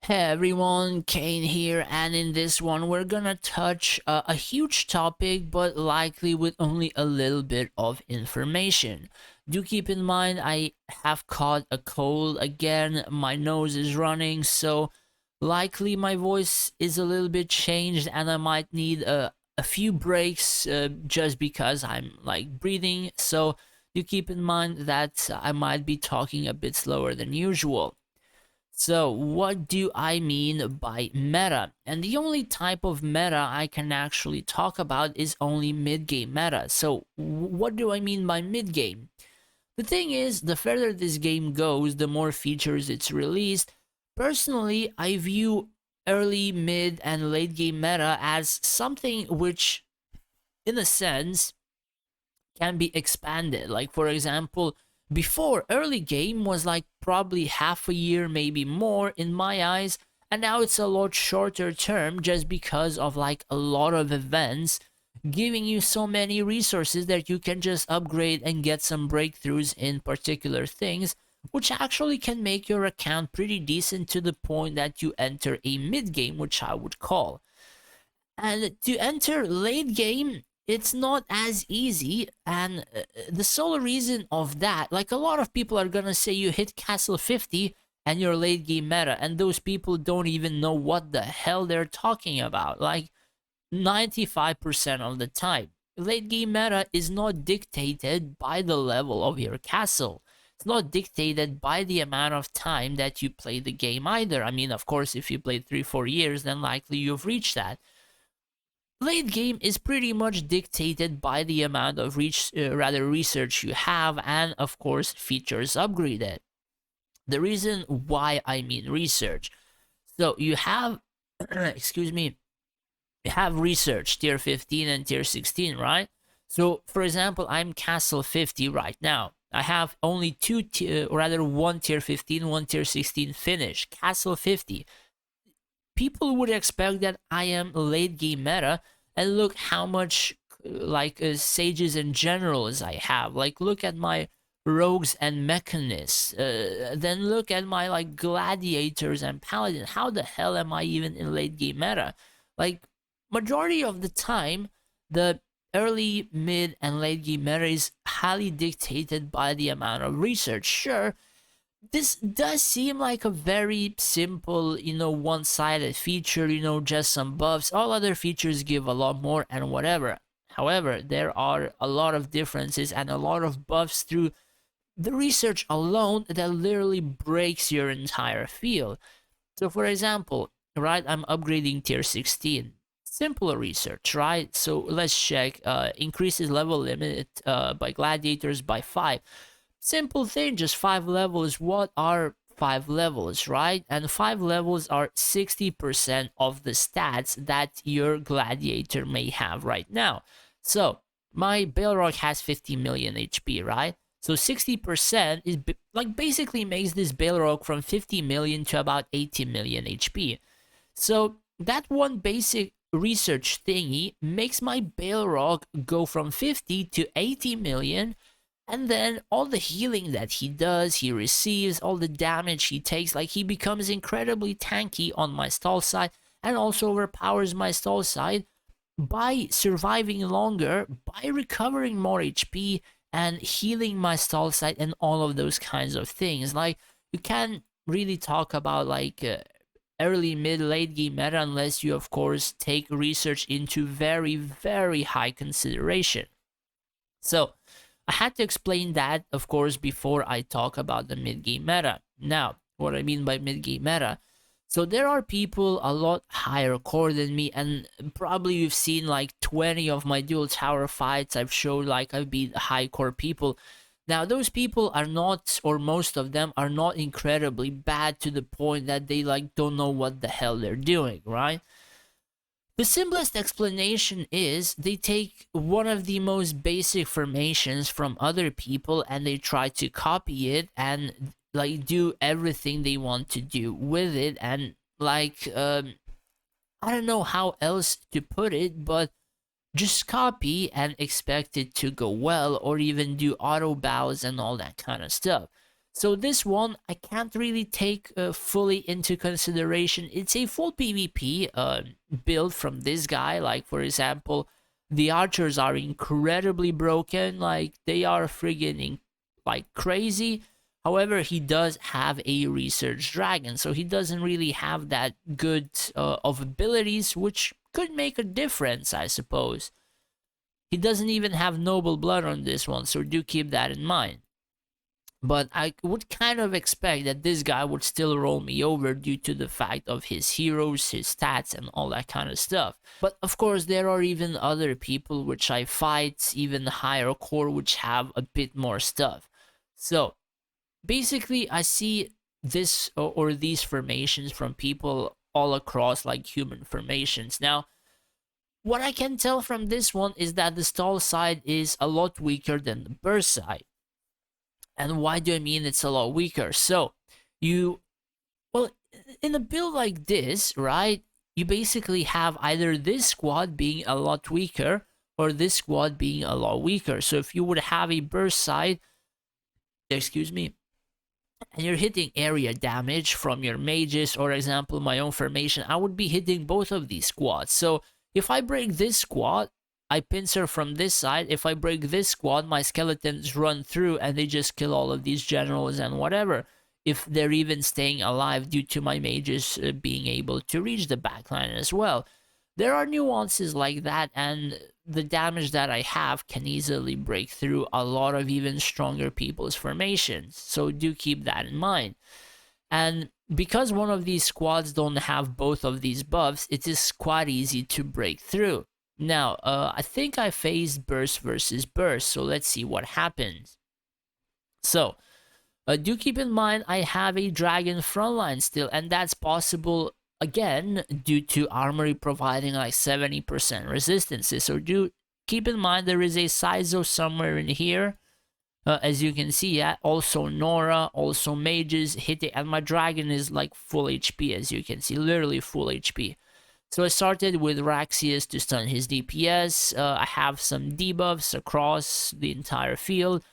Hey everyone, Kane here, and in this one we're gonna touch a huge topic, but likely with only a little bit of information. Do keep in mind I have caught a cold again, my nose is running, so likely my voice is a little bit changed and I might need a few breaks just because I'm like breathing, so do keep in mind that I might be talking a bit slower than usual. So, what do I mean by meta? And the only type of meta I can actually talk about is only mid-game meta. So, what do I mean by mid-game? The thing is, the further this game goes, the more features it's released. Personally, I view early, mid, and late game meta as something which, in a sense, can be expanded. Like, for example, before, early game was like probably half a year, maybe more in my eyes, and now it's a lot shorter term just because of like a lot of events giving you so many resources that you can just upgrade and get some breakthroughs in particular things, which actually can make your account pretty decent to the point that you enter a mid game, which I would call. And to enter late game, it's not as easy. And the sole reason of that, like a lot of people are gonna say you hit Castle 50 and you're late game meta, and those people don't even know what the hell they're talking about. Like 95% of the time, late game meta is not dictated by the level of your castle. It's not dictated by the amount of time that you play the game either. I mean, of course, if you played 3-4 years, then likely you've reached that. Late game is pretty much dictated by the amount of research you have, and of course features upgraded. The reason why I mean research, so you have excuse me, you have research tier 15 and tier 16, right? So for example, I'm castle 50 right now. I have only one tier 15, one tier 16 finished. Castle 50, people would expect that I am late game meta, and look how much sages and generals I have. Like, look at my rogues and mechanists. Then look at my like gladiators and paladin. How the hell am I even in late game meta? Like, majority of the time, the early, mid, and late game meta is highly dictated by the amount of research. Sure, this does seem like a very simple, one-sided feature, just some buffs. All other features give a lot more and whatever. However, there are a lot of differences and a lot of buffs through the research alone that literally breaks your entire field. So for example, right, I'm upgrading tier 16. Simple research, right? So let's check. Increases level limit by gladiators by 5. Simple thing, just 5 levels. What are 5 levels, right? And 5 levels are 60% of the stats that your gladiator may have right now. So my Balrog has 50 million HP, right? So 60% is like basically makes this Balrog from 50 million to about 80 million HP. So that one basic research thingy makes my Balrog go from 50 to 80 million, and then all the healing that he does, he receives, all the damage he takes, like he becomes incredibly tanky on my stall side and also overpowers my stall side by surviving longer, by recovering more HP and healing my stall side and all of those kinds of things. Like, you can't really talk about like early, mid, late game meta unless you of course take research into very, very high consideration. So I had to explain that, of course, before I talk about the mid-game meta. Now, what I mean by mid-game meta, so there are people a lot higher core than me, and probably you've seen like 20 of my dual tower fights. I've showed like I've beat high core people. Now, those people are not, or most of them are not incredibly bad to the point that they like don't know what the hell they're doing, right? The simplest explanation is they take one of the most basic formations from other people and they try to copy it and like do everything they want to do with it, and I don't know how else to put it, but just copy and expect it to go well, or even do auto bows and all that kind of stuff. So this one I can't really take fully into consideration. It's a full PvP build from this guy. Like for example, the archers are incredibly broken. Like they are friggin' like crazy. However, he does have a research dragon, so he doesn't really have that good of abilities, which could make a difference, I suppose. He doesn't even have noble blood on this one, so do keep that in mind. But I would kind of expect that this guy would still roll me over due to the fact of his heroes, his stats, and all that kind of stuff. But of course, there are even other people which I fight, even higher core, which have a bit more stuff. So basically, I see this or these formations from people all across like human formations. Now, what I can tell from this one is that the stall side is a lot weaker than the burst side. And why do I mean it's a lot weaker? So, you, well, in a build like this, right, you basically have either this squad being a lot weaker or this squad being a lot weaker. So, if you would have a burst side, excuse me, and you're hitting area damage from your mages, or example, my own formation, I would be hitting both of these squads. So, if I break this squad, I pincer from this side. If I break this squad, my skeletons run through and they just kill all of these generals and whatever. If they're even staying alive due to my mages being able to reach the backline as well. There are nuances like that, and the damage that I have can easily break through a lot of even stronger people's formations. So do keep that in mind. And because one of these squads don't have both of these buffs, it is quite easy to break through. Now, I think I faced burst versus burst, so let's see what happens. So, do keep in mind I have a dragon frontline still, and that's possible again due to armory providing like 70% resistances. So do keep in mind there is a Sizo somewhere in here. As you can see, yeah, also Nora, also mages hitting, and my dragon is like full HP, as you can see, literally full HP. So I started with Raxius to stun his DPS. I have some debuffs across the entire field.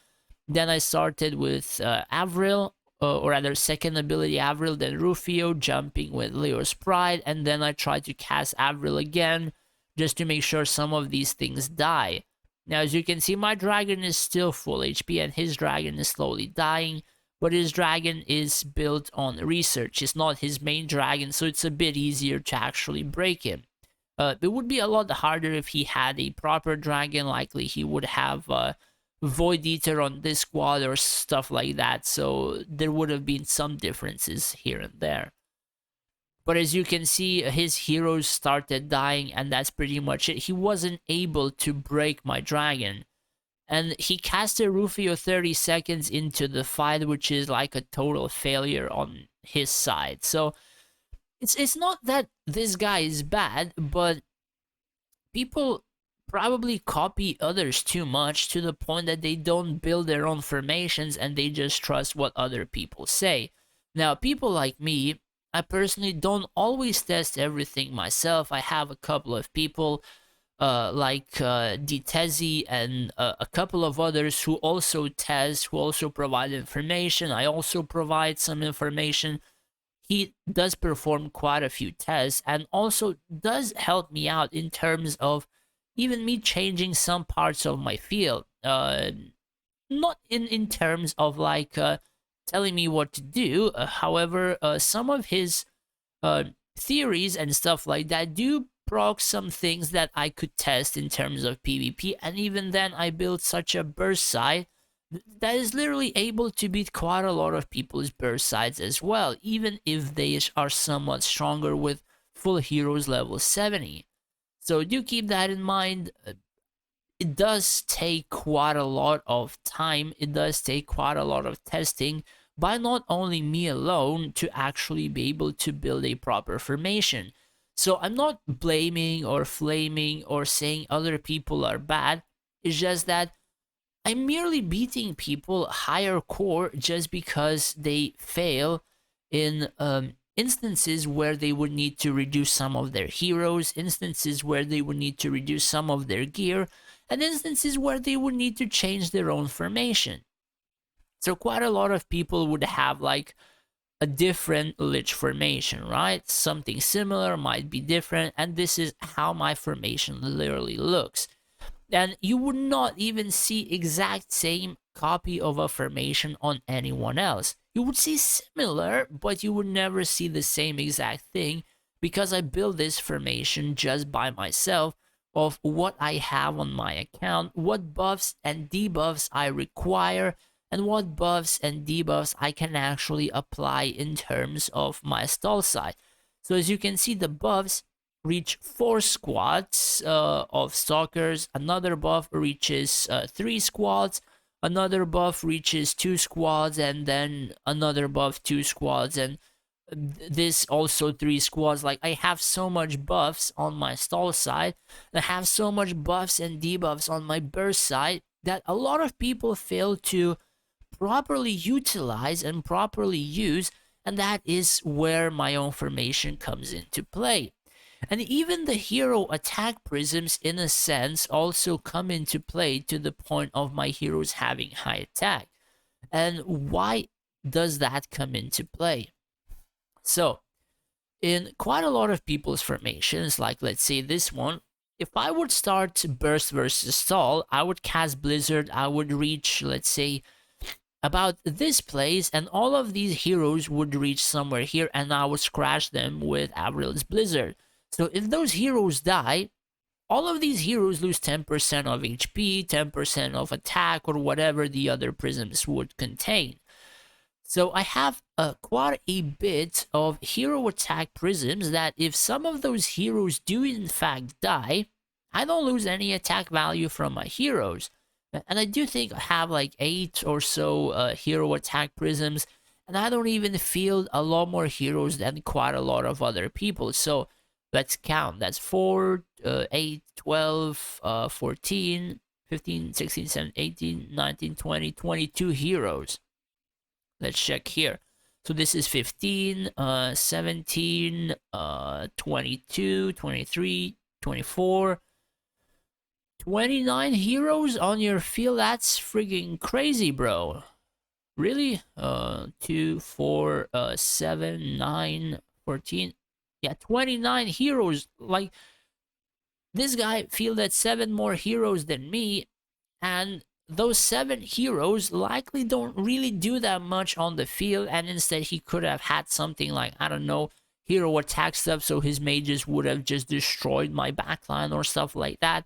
Then I started with Avril, or rather second ability Avril, then Rufio, jumping with Leo's Pride, and then I tried to cast Avril again, just to make sure some of these things die. Now, as you can see, my dragon is still full HP, and his dragon is slowly dying, but his dragon is built on research. It's not his main dragon, so it's a bit easier to actually break him. It would be a lot harder if he had a proper dragon. Likely he would have Void Eater on this squad or stuff like that, so there would have been some differences here and there. But as you can see, his heroes started dying, and that's pretty much it. He wasn't able to break my dragon. And he casted Rufio 30 seconds into the fight, which is like a total failure on his side. So it's not that this guy is bad, but people probably copy others too much to the point that they don't build their own formations and they just trust what other people say. Now, people like me, I personally don't always test everything myself. I have a couple of people like Ditezi and a couple of others who also test, who also provide information. I also provide some information. He does perform quite a few tests and also does help me out in terms of even me changing some parts of my field. Not in terms of like telling me what to do. However, some of his theories and stuff like that do proc some things that I could test in terms of PvP, and even then I built such a burst side that is literally able to beat quite a lot of people's burst sides as well, even if they are somewhat stronger with full heroes level 70. So do keep that in mind. It does take quite a lot of time, it does take quite a lot of testing by not only me alone to actually be able to build a proper formation. So I'm not blaming or flaming or saying other people are bad. It's just that I'm merely beating people higher core just because they fail in instances where they would need to reduce some of their heroes, instances where they would need to reduce some of their gear, and instances where they would need to change their own formation. So quite a lot of people would have like a different lich formation, right? Something similar might be different, and this is how my formation literally looks. And you would not even see exact same copy of a formation on anyone else. You would see similar, but you would never see the same exact thing because I built this formation just by myself of what I have on my account, what buffs and debuffs I require, and what buffs and debuffs I can actually apply in terms of my stall side. So as you can see, the buffs reach 4 squads of stalkers, another buff reaches 3 squads, another buff reaches 2 squads, and then another buff 2 squads, and this also 3 squads. Like, I have so much buffs on my stall side, and I have so much buffs and debuffs on my burst side that a lot of people fail to properly utilize and properly use, and that is where my own formation comes into play. And even the hero attack prisms, in a sense, also come into play to the point of my heroes having high attack. And why does that come into play? So, in quite a lot of people's formations, like let's say this one, if I would start burst versus stall, I would cast Blizzard, I would reach, let's say, about this place, and all of these heroes would reach somewhere here, and I would scratch them with Avril's Blizzard. So if those heroes die, all of these heroes lose 10% of HP, 10% of attack, or whatever the other prisms would contain. So I have quite a bit of hero attack prisms that if some of those heroes do in fact die, I don't lose any attack value from my heroes. And I do think I have like 8 or so hero attack prisms, and I don't even field a lot more heroes than quite a lot of other people. So let's count. That's 4, 8, 12, 14, 15, 16, 17, 18, 19, 20, 22 heroes. Let's check here. So this is 15, 17, 22, 23, 24, 29 heroes on your field. That's friggin' crazy, bro. Really? 2, 4, 7, 9, 14. Yeah, 29 heroes. Like, this guy fielded 7 more heroes than me, and those 7 heroes likely don't really do that much on the field, and instead he could have had something like, I don't know, hero attack stuff, so his mages would have just destroyed my backline or stuff like that.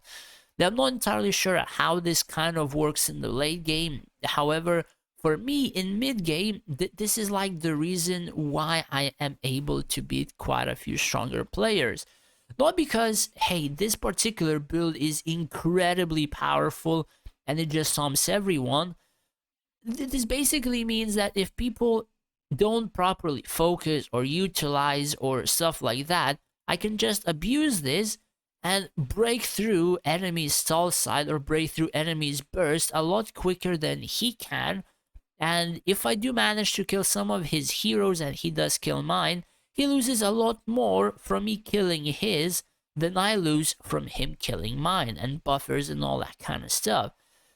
Now, I'm not entirely sure how this kind of works in the late game. However, for me in mid game, this is like the reason why I am able to beat quite a few stronger players. Not because, hey, this particular build is incredibly powerful and it just sums everyone. This basically means that if people don't properly focus or utilize or stuff like that, I can just abuse this and break through enemy's stall side or break through enemy's burst a lot quicker than he can. And if I do manage to kill some of his heroes and he does kill mine, he loses a lot more from me killing his than I lose from him killing mine, and buffers and all that kind of stuff.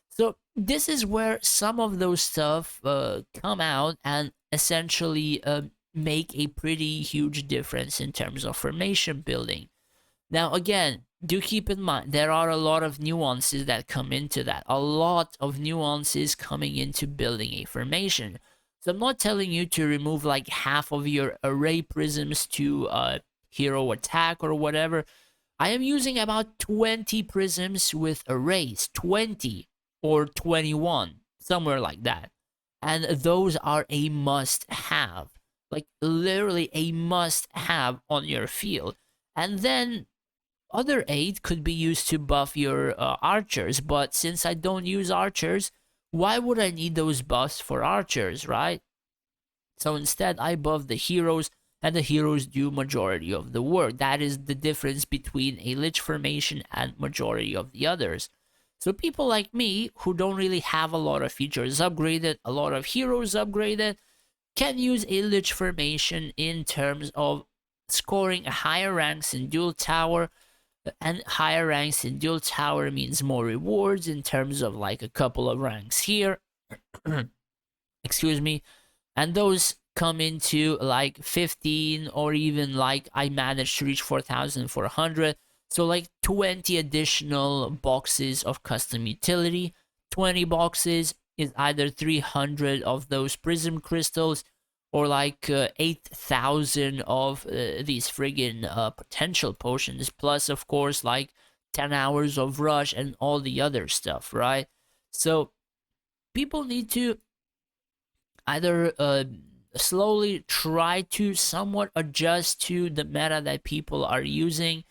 So this is where some of those stuff come out and essentially make a pretty huge difference in terms of formation building. Now, again, do keep in mind there are a lot of nuances that come into that. A lot of nuances coming into building a formation. So I'm not telling you to remove like half of your array prisms to hero attack or whatever. I am using about 20 prisms with arrays, 20 or 21, somewhere like that. And those are a must have, like literally a must have on your field. And then other 8 could be used to buff your archers, but since I don't use archers, why would I need those buffs for archers, right? So instead, I buff the heroes, and the heroes do majority of the work. That is the difference between a lich formation and majority of the others. So people like me, who don't really have a lot of features upgraded, a lot of heroes upgraded, can use a lich formation in terms of scoring higher ranks in dual tower, and higher ranks in dual tower means more rewards in terms of like a couple of ranks here excuse me, and those come into like 15, or even like I managed to reach 4,400. So like 20 additional boxes of custom utility, 20 boxes is either 300 of those prism crystals, or like 8,000 of these friggin' potential potions, plus of course like 10 hours of rush and all the other stuff, right? So people need to either slowly try to somewhat adjust to the meta that people are using,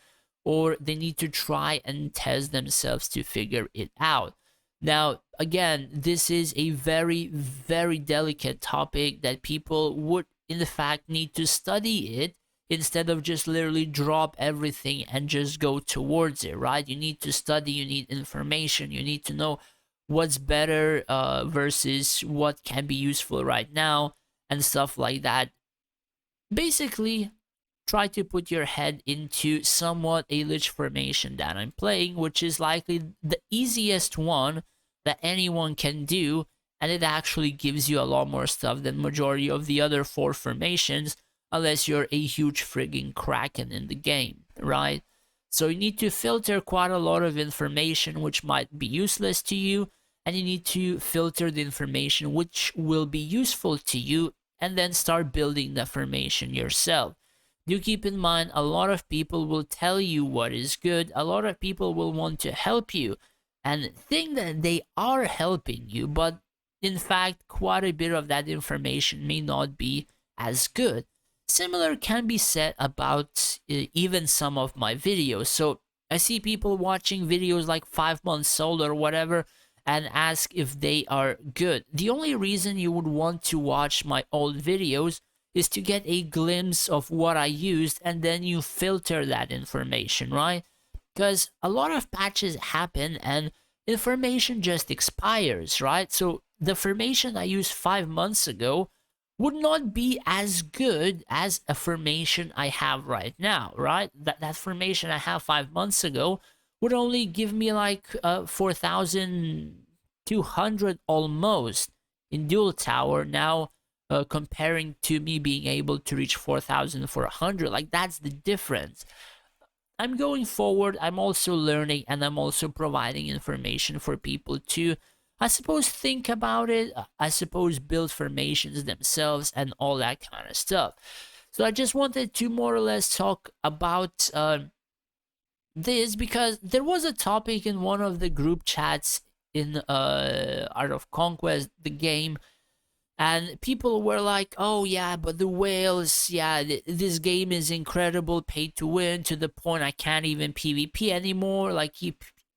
or they need to try and test themselves to figure it out. Now, again, this is a very, very delicate topic that people would, in fact, need to study it instead of just literally drop everything and just go towards it, right? You need to study, you need information, you need to know what's better versus what can be useful right now and stuff like that. Basically, try to put your head into somewhat a lich formation that I'm playing, which is likely the easiest one that anyone can do, and it actually gives you a lot more stuff than majority of the other four formations, unless you're a huge frigging kraken in the game, right? So you need to filter quite a lot of information which might be useless to you, and you need to filter the information which will be useful to you, and then start building the formation yourself. Do keep in mind, a lot of people will tell you what is good, a lot of people will want to help you and think that they are helping you, but in fact, quite a bit of that information may not be as good. Similar can be said about even some of my videos. So I see people watching videos like 5 months old or whatever and ask if they are good. The only reason you would want to watch my old videos is to get a glimpse of what I used, and then you filter that information, right? Because a lot of patches happen and information just expires, right? So the formation I used 5 months ago would not be as good as a formation I have right now, right? That formation I have 5 months ago would only give me like 4,200 almost in dual tower. Now, comparing to me being able to reach 4,400, like that's the difference. I'm going forward, I'm also learning, and I'm also providing information for people to, I suppose, think about it, I suppose, build formations themselves, and all that kind of stuff. So I just wanted to more or less talk about this because there was a topic in one of the group chats in Art of Conquest, the game, and people were like, oh yeah, but the whales, yeah, this game is incredible, pay to win, to the point I can't even PvP anymore. Like,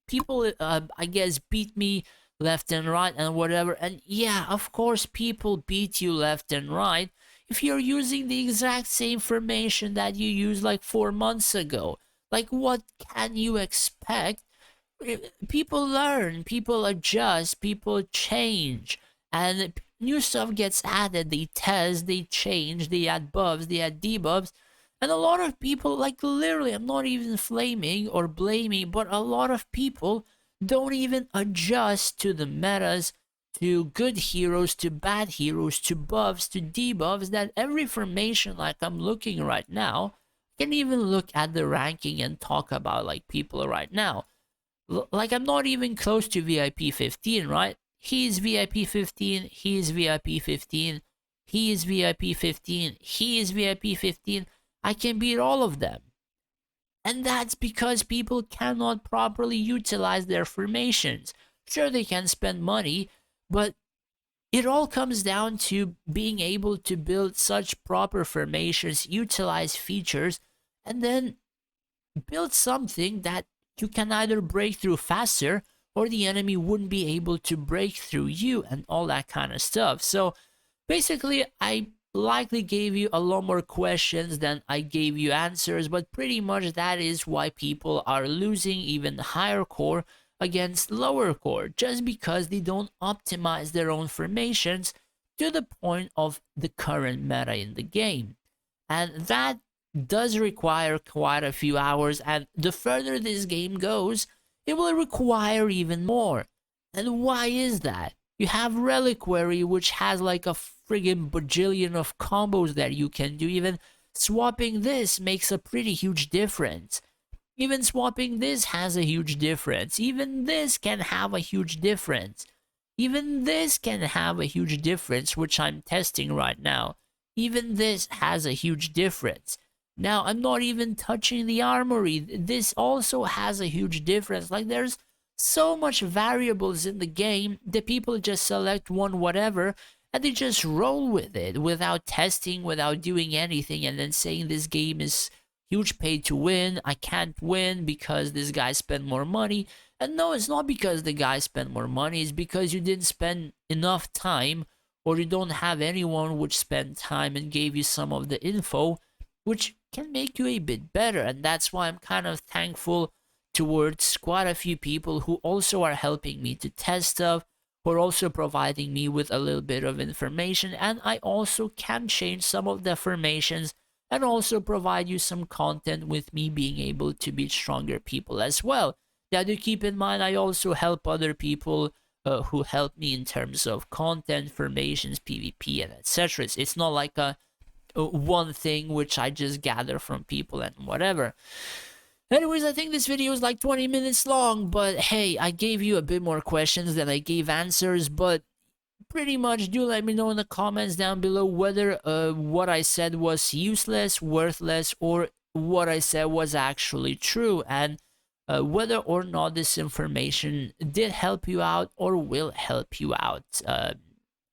people I guess beat me left and right and whatever. And yeah, of course people beat you left and right if you're using the exact same formation that you used like 4 months ago. Like, what can you expect? People learn, people adjust, people change, and new stuff gets added. They test, they change, they add buffs, they add debuffs. And a lot of people, like, literally, I'm not even flaming or blaming, but a lot of people don't even adjust to the metas, to good heroes, to bad heroes, to buffs, to debuffs. That every formation, like I'm looking right now, can even look at the ranking and talk about like people right now. Like, I'm not even close to VIP 15, right? He's VIP 15, he's VIP 15, he is VIP 15, he is VIP 15. I can beat all of them. And that's because people cannot properly utilize their formations. Sure, they can spend money, but it all comes down to being able to build such proper formations, utilize features, and then build something that you can either break through faster, or the enemy wouldn't be able to break through you, and all that kind of stuff. So basically, I likely gave you a lot more questions than I gave you answers, but pretty much that is why people are losing even higher core against lower core, just because they don't optimize their own formations to the point of the current meta in the game. And that does require quite a few hours, and the further this game goes, it will require even more. And why is that? You have Reliquary, which has like a friggin' bajillion of combos that you can do. Even swapping this makes a pretty huge difference. Even swapping this has a huge difference. Even this can have a huge difference. Even this can have a huge difference, which I'm testing right now. Even this has a huge difference. Now, I'm not even touching the armory. This also has a huge difference. Like, there's so much variables in the game that people just select one whatever and they just roll with it without testing, without doing anything, and then saying this game is huge pay to win. I can't win because this guy spent more money. And no, it's not because the guy spent more money, it's because you didn't spend enough time, or you don't have anyone which spent time and gave you some of the info which can make you a bit better. And that's why I'm kind of thankful towards quite a few people who also are helping me to test stuff, who are also providing me with a little bit of information, and I also can change some of the affirmations and also provide you some content with me being able to beat stronger people as well. Now, do keep in mind, I also help other people who help me in terms of content, formations, PvP, and etc. It's not like a one thing which I just gather from people and whatever. Anyways, I think this video is like 20 minutes long, but hey, I gave you a bit more questions than I gave answers, but pretty much do let me know in the comments down below whether what I said was useless, worthless, or what I said was actually true, and whether or not this information did help you out or will help you out.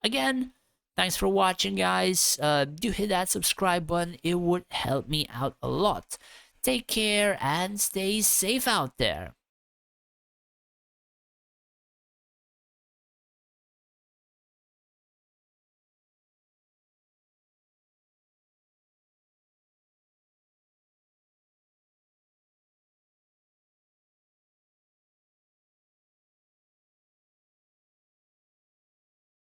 Again, thanks for watching, guys. Do hit that subscribe button, it would help me out a lot. Take care and stay safe out there.